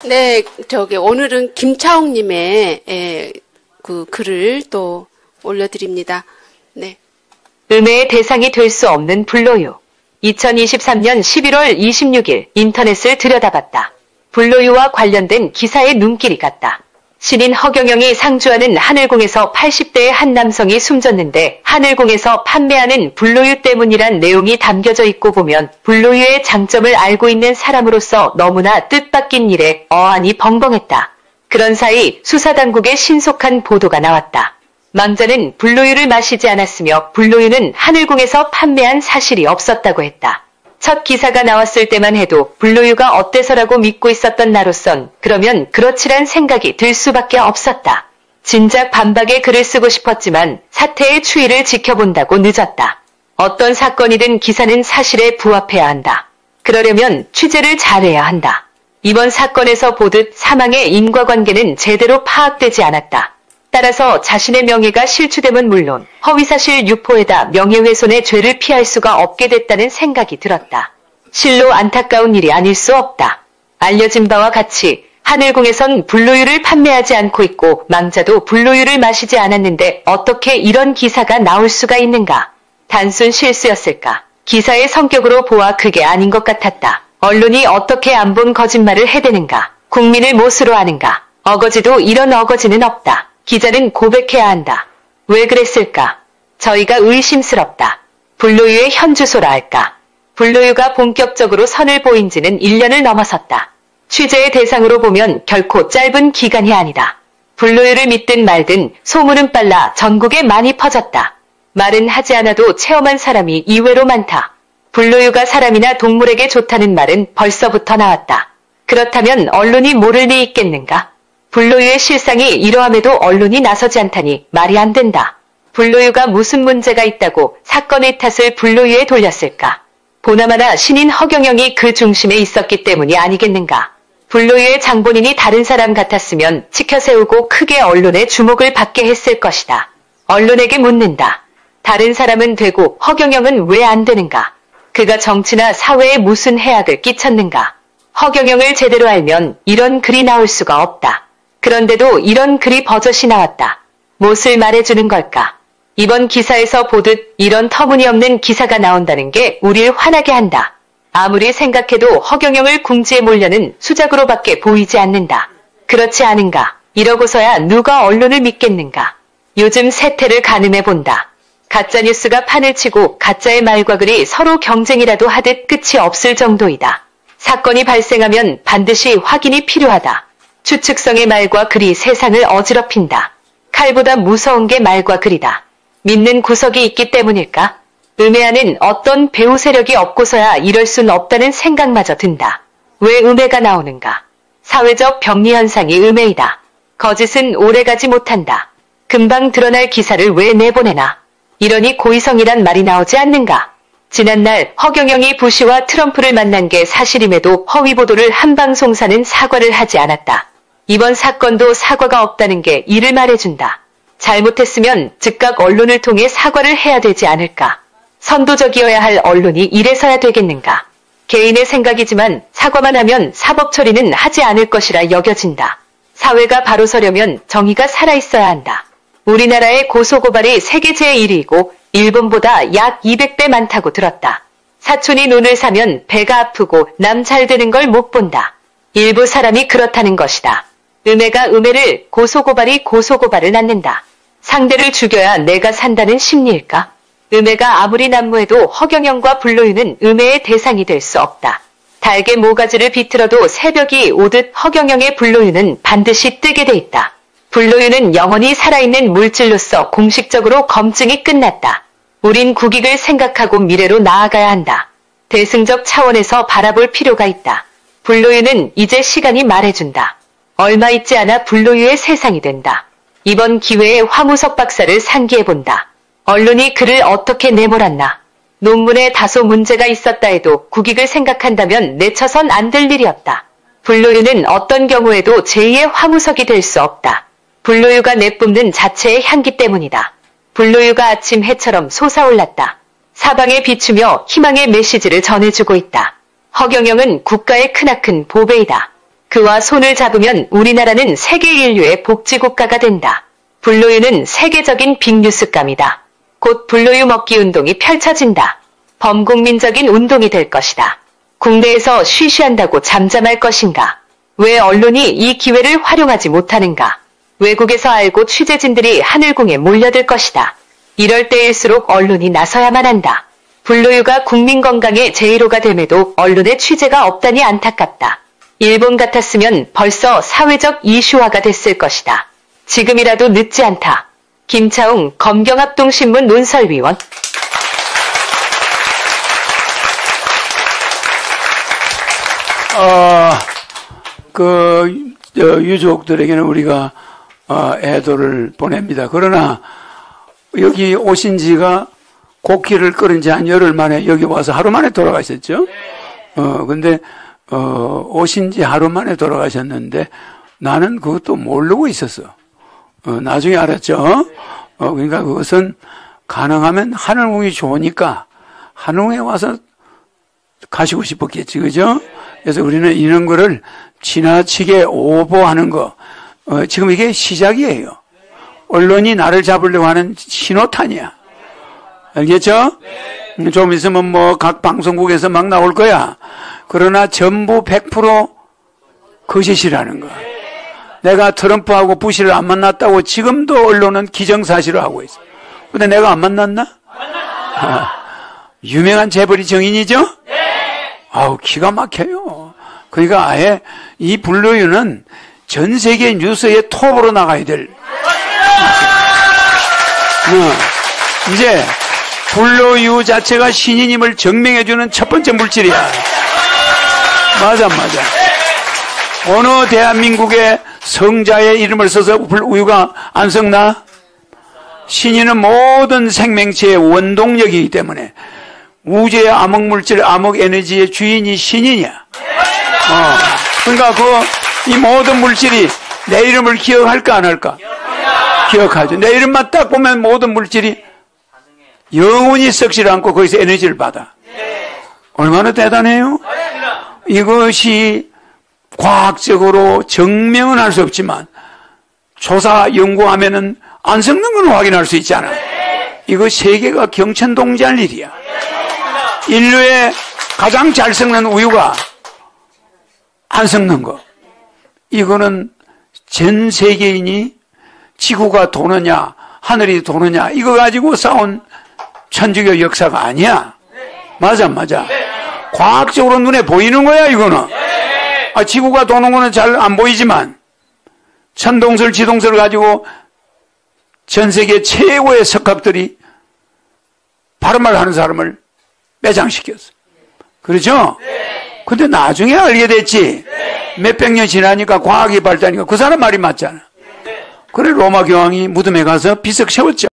네, 오늘은 김차옥님의 그 글을 또 올려드립니다. 네. 음해의 대상이 될 수 없는 불로유. 2023년 11월 26일 인터넷을 들여다봤다. 불로유와 관련된 기사의 눈길이 갔다. 신인 허경영이 상주하는 하늘궁에서 80대의 한 남성이 숨졌는데 하늘궁에서 판매하는 불로유 때문이란 내용이 담겨져 있고 보면 불로유의 장점을 알고 있는 사람으로서 너무나 뜻밖인 일에 어안이 벙벙했다. 그런 사이 수사당국의 신속한 보도가 나왔다. 망자는 불로유를 마시지 않았으며 불로유는 하늘궁에서 판매한 사실이 없었다고 했다. 첫 기사가 나왔을 때만 해도 불로유가 어때서라고 믿고 있었던 나로선 그러면 그렇지란 생각이 들 수밖에 없었다. 진작 반박의 글을 쓰고 싶었지만 사태의 추이를 지켜본다고 늦었다. 어떤 사건이든 기사는 사실에 부합해야 한다. 그러려면 취재를 잘해야 한다. 이번 사건에서 보듯 사망의 인과관계는 제대로 파악되지 않았다. 따라서 자신의 명예가 실추됨은 물론 허위사실 유포에다 명예훼손의 죄를 피할 수가 없게 됐다는 생각이 들었다. 실로 안타까운 일이 아닐 수 없다. 알려진 바와 같이 하늘궁에선 불로유를 판매하지 않고 있고 망자도 불로유를 마시지 않았는데 어떻게 이런 기사가 나올 수가 있는가? 단순 실수였을까? 기사의 성격으로 보아 그게 아닌 것 같았다. 언론이 어떻게 안 본 거짓말을 해대는가? 국민을 못으로 하는가? 어거지도 이런 어거지는 없다. 기자는 고백해야 한다. 왜 그랬을까? 저희가 의심스럽다. 불로유의 현주소라 할까? 불로유가 본격적으로 선을 보인 지는 1년을 넘어섰다. 취재의 대상으로 보면 결코 짧은 기간이 아니다. 불로유를 믿든 말든 소문은 빨라 전국에 많이 퍼졌다. 말은 하지 않아도 체험한 사람이 이외로 많다. 불로유가 사람이나 동물에게 좋다는 말은 벌써부터 나왔다. 그렇다면 언론이 모를 리 있겠는가? 불로유의 실상이 이러함에도 언론이 나서지 않다니 말이 안 된다. 불로유가 무슨 문제가 있다고 사건의 탓을 불로유에 돌렸을까? 보나마나 신인 허경영이 그 중심에 있었기 때문이 아니겠는가? 불로유의 장본인이 다른 사람 같았으면 치켜세우고 크게 언론의 주목을 받게 했을 것이다. 언론에게 묻는다. 다른 사람은 되고 허경영은 왜 안 되는가? 그가 정치나 사회에 무슨 해악을 끼쳤는가? 허경영을 제대로 알면 이런 글이 나올 수가 없다. 그런데도 이런 글이 버젓이 나왔다. 무엇을 말해주는 걸까? 이번 기사에서 보듯 이런 터무니없는 기사가 나온다는 게 우릴 화나게 한다. 아무리 생각해도 허경영을 궁지에 몰려는 수작으로밖에 보이지 않는다. 그렇지 않은가? 이러고서야 누가 언론을 믿겠는가? 요즘 세태를 가늠해본다. 가짜뉴스가 판을 치고 가짜의 말과 글이 서로 경쟁이라도 하듯 끝이 없을 정도이다. 사건이 발생하면 반드시 확인이 필요하다. 추측성의 말과 글이 세상을 어지럽힌다. 칼보다 무서운 게 말과 글이다. 믿는 구석이 있기 때문일까? 음해하는 어떤 배후 세력이 없고서야 이럴 순 없다는 생각마저 든다. 왜 음해가 나오는가? 사회적 병리 현상이 음해이다. 거짓은 오래가지 못한다. 금방 드러날 기사를 왜 내보내나? 이러니 고의성이란 말이 나오지 않는가? 지난날 허경영이 부시와 트럼프를 만난 게 사실임에도 허위 보도를 한 방송사는 사과를 하지 않았다. 이번 사건도 사과가 없다는 게 이를 말해준다. 잘못했으면 즉각 언론을 통해 사과를 해야 되지 않을까? 선도적이어야 할 언론이 이래서야 되겠는가? 개인의 생각이지만 사과만 하면 사법 처리는 하지 않을 것이라 여겨진다. 사회가 바로 서려면 정의가 살아있어야 한다. 우리나라의 고소고발이 세계 제1위이고 일본보다 약 200배 많다고 들었다. 사촌이 논을 사면 배가 아프고 남 잘 되는 걸 못 본다. 일부 사람이 그렇다는 것이다. 음해가 음해를 고소고발이 고소고발을 낳는다. 상대를 죽여야 내가 산다는 심리일까? 음해가 아무리 난무해도 허경영과 불로유는 음해의 대상이 될 수 없다. 달개 모가지를 비틀어도 새벽이 오듯 허경영의 불로유는 반드시 뜨게 돼 있다. 불로유는 영원히 살아있는 물질로서 공식적으로 검증이 끝났다. 우린 국익을 생각하고 미래로 나아가야 한다. 대승적 차원에서 바라볼 필요가 있다. 불로유는 이제 시간이 말해준다. 얼마 있지 않아 불로유의 세상이 된다. 이번 기회에 화무석 박사를 상기해본다. 언론이 그를 어떻게 내몰았나. 논문에 다소 문제가 있었다 해도 국익을 생각한다면 내쳐선 안 될 일이었다. 불로유는 어떤 경우에도 제2의 화무석이 될 수 없다. 불로유가 내뿜는 자체의 향기 때문이다. 불로유가 아침 해처럼 솟아올랐다. 사방에 비추며 희망의 메시지를 전해주고 있다. 허경영은 국가의 크나큰 보배이다. 그와 손을 잡으면 우리나라는 세계 인류의 복지국가가 된다. 불로유는 세계적인 빅뉴스감이다. 곧 불로유 먹기 운동이 펼쳐진다. 범국민적인 운동이 될 것이다. 국내에서 쉬쉬한다고 잠잠할 것인가? 왜 언론이 이 기회를 활용하지 못하는가? 외국에서 알고 취재진들이 하늘궁에 몰려들 것이다. 이럴 때일수록 언론이 나서야만 한다. 불로유가 국민 건강의 제1호가 됨에도 언론의 취재가 없다니 안타깝다. 일본 같았으면 벌써 사회적 이슈화가 됐을 것이다. 지금이라도 늦지 않다. 김차웅 검경합동신문 논설위원. 유족들에게는 우리가 애도를 보냅니다. 그러나 여기 오신 지가 곡기를 끓은 지 한 열흘 만에 여기 와서 하루 만에 돌아가셨죠? 근데 오신 지 하루 만에 돌아가셨는데 나는 그것도 모르고 있었어. 나중에 알았죠? 그러니까 그것은 가능하면 하늘궁이 좋으니까 하늘궁에 와서 가시고 싶었겠지, 그죠? 그래서 우리는 이런 거를 지나치게 오보하는 거, 지금 이게 시작이에요. 언론이 나를 잡으려고 하는 신호탄이야. 알겠죠? 좀 있으면 뭐 각 방송국에서 막 나올 거야. 그러나 전부 100% 거짓이라는 거. 내가 트럼프하고 부시를 안 만났다고 지금도 언론은 기정사실을 하고 있어. 근데 내가 안 만났나? 유명한 재벌이 정인이죠? 아우, 기가 막혀요. 그러니까 아예 이 불로유는 전 세계 뉴스의 톱으로 나가야 될. 이제 불로유 자체가 신인임을 증명해주는 첫 번째 물질이야. 맞아. 어느 대한민국의 성자의 이름을 써서 불우유가 안 썩나? 신인은 모든 생명체의 원동력이기 때문에 우주의 암흑물질, 암흑에너지의 주인이 신인이야. 그러니까 이 모든 물질이 내 이름을 기억할까 안 할까? 기억하죠. 내 이름만 딱 보면 모든 물질이 영원히 썩지 않고 거기서 에너지를 받아. 얼마나 대단해요? 이것이 과학적으로 증명은 할 수 없지만 조사 연구하면은 안 썩는 건 확인할 수 있잖아. 이거 세계가 경천동지할 일이야. 인류의 가장 잘 썩는 우유가 안 썩는 거. 이거는 전 세계인이 지구가 도느냐 하늘이 도느냐 이거 가지고 싸운 천주교 역사가 아니야. 맞아. 과학적으로 눈에 보이는 거야 이거는. 지구가 도는 거는 잘 안 보이지만 천동설 지동설을 가지고 전 세계 최고의 석학들이 바른 말 하는 사람을 매장시켰어. 그렇죠? 근데 나중에 알게 됐지. 몇백 년 지나니까 과학이 발달하니까 그 사람 말이 맞잖아. 그래 로마 교황이 무덤에 가서 비석 세웠죠.